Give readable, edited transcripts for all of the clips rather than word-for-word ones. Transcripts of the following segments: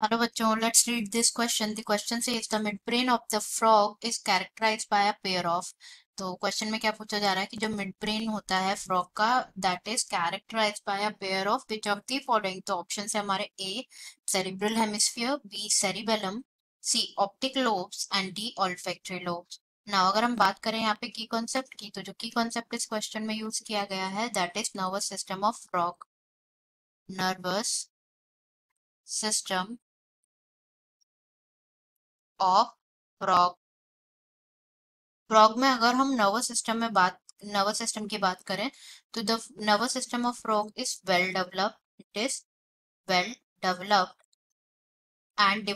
Hello बच्चों, let's read this question. The question says the midbrain of the frog is characterized by a pair of. तो question में क्या पूछा जा रहा है कि जो मिड ब्रेन होता है फ्रॉग का that is characterised by a pair of which of the following. तो ऑप्शन है हमारे A cerebral hemisphere, B cerebellum, C optic lobes and D olfactory lobes. Now अगर हम बात करें यहाँ पे की कॉन्सेप्ट की, तो जो की कॉन्सेप्ट इस क्वेश्चन में यूज किया गया है that is nervous system of frog. Nervous system of frog. Frog में अगर हम नर्वस सिस्टम की बात करें तो the nervous system of frog is well developed. It is well developed and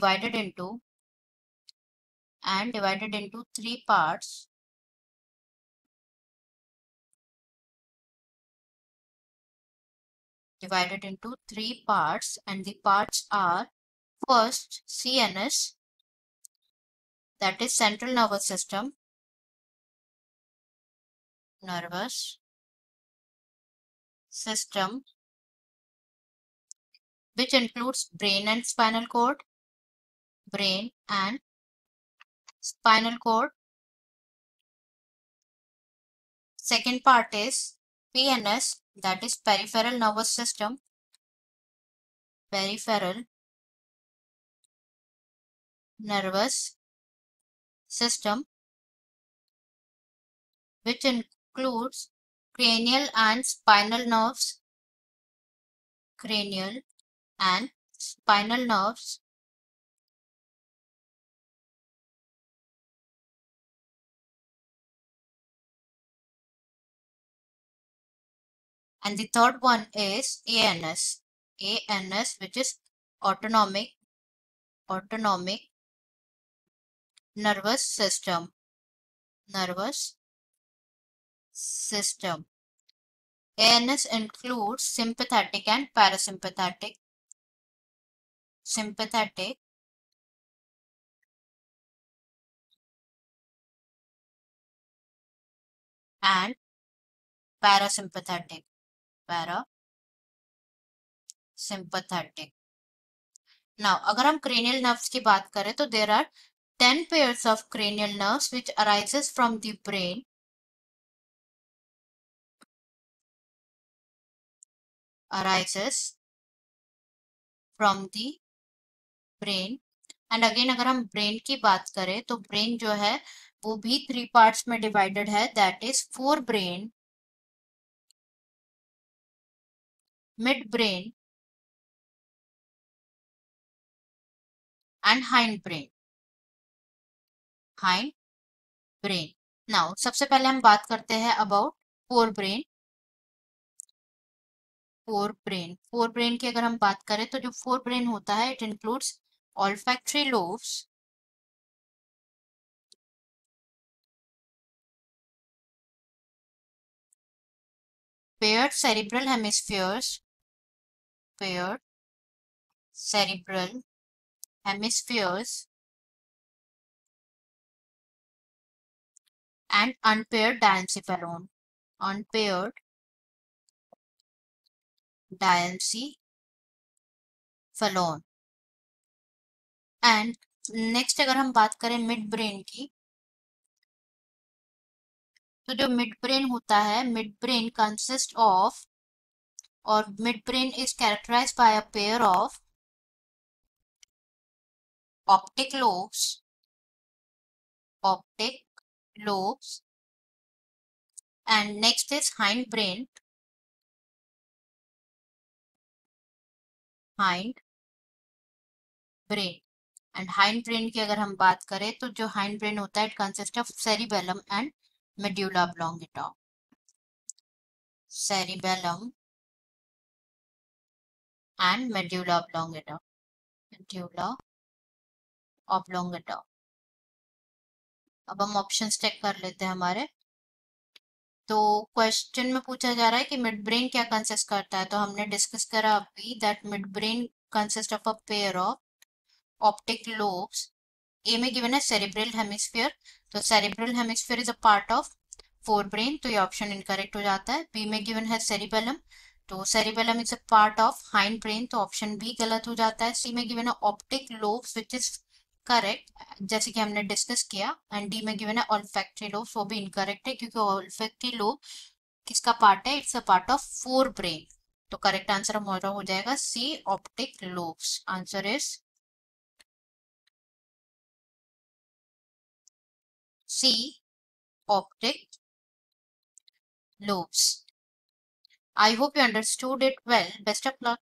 divided into three parts. Divided into three parts, and the parts are first CNS, that is central nervous system, nervous system, which includes brain and spinal cord, brain and spinal cord. Second part is PNS, that is peripheral nervous system, peripheral nervous system, which includes cranial and spinal nerves, cranial and spinal nerves. And the third one is ANS, which is autonomic nervous system, nervous system. ANS includes sympathetic and parasympathetic, sympathetic and parasympathetic, parasympathetic. Now अगर हम cranial nerves की बात करें तो there are 10 pairs of cranial nerves which arises from the brain, arises from the brain. And again अगर हम brain की बात करें तो ब्रेन जो है वो भी 3 पार्ट्स में डिवाइडेड है, that is fore brain, mid brain and hind brain, hind brain. Now सबसे पहले हम बात करते हैं about fore brain. Fore brain की अगर हम बात करें तो जो फोर ब्रेन होता है it includes olfactory lobes, paired cerebral hemispheres, paired cerebral hemispheres, and unpaired diencephalon, unpaired diencephalon. And next अगर हम बात करें मिड ब्रेन की, तो जो मिड ब्रेन होता है, मिड ब्रेन कंसिस्ट ऑफ, और mid brain is characterised by a pair of optic lobes, and next is hind brain, and hind brain की अगर हम बात करें तो जो हाइंड ब्रेन होता है it consist of cerebellum and medulla oblongata, cerebellum and medulla oblongata, medulla oblongata. अब हम ऑप्शंस चेक कर लेते हैं हमारे। तो क्वेश्चन में पूछा जा रहा है कि मिड ब्रेन क्या कंसिस्ट करता है, तो हमने डिस्कस करा अभी that mid brain consist of a pair of optic lobes. A में गिवन है सेरिब्रल हेमिस्फीयर, तो cerebral hemisphere is a part of fore brain, तो ये ऑप्शन इनकरेक्ट हो जाता है। बी में गिवन है सेरिबेलम, तो cerebellum is a part of hind brain, तो ऑप्शन बी गलत हो जाता है। सी में गिवन है optic lobes which is correct, जैसे कि हमने डिस्कस किया। एंड डी में गिवन है ऑल्फैक्टरी लोब्स, वो भी इनकरेक्ट है क्योंकि ऑल्फैक्टरी लोब किसका पार्ट है? It's a part of fore brain. तो करेक्ट आंसर हमारा हो जाएगा C, optic lobes. Answer is C, optic lobes. I hope you understood it well. Best of luck.